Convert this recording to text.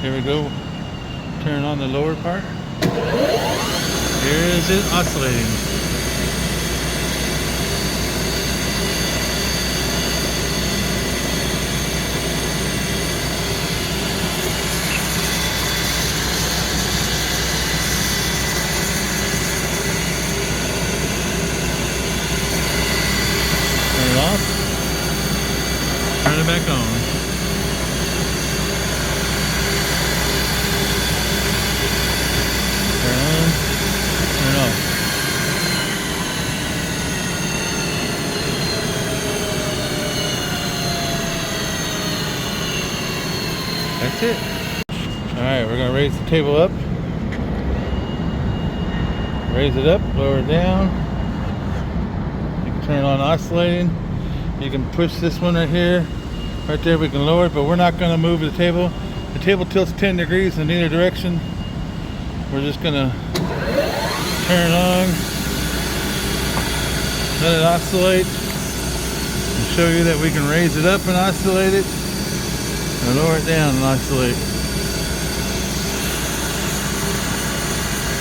Here we go. Turn on the lower part. Here is it oscillating. Turn it off. Turn it back on. Turn on. Turn off. That's it. Alright, we're going to raise the table up. Raise it up, lower it down. You can turn it on oscillating. You can push this one right here. Right there we can lower it, but we're not going to move the table. The table tilts 10 degrees in either direction. We're just going to turn it on. Let it oscillate. And show you that we can raise it up and oscillate it. And lower it down and oscillate.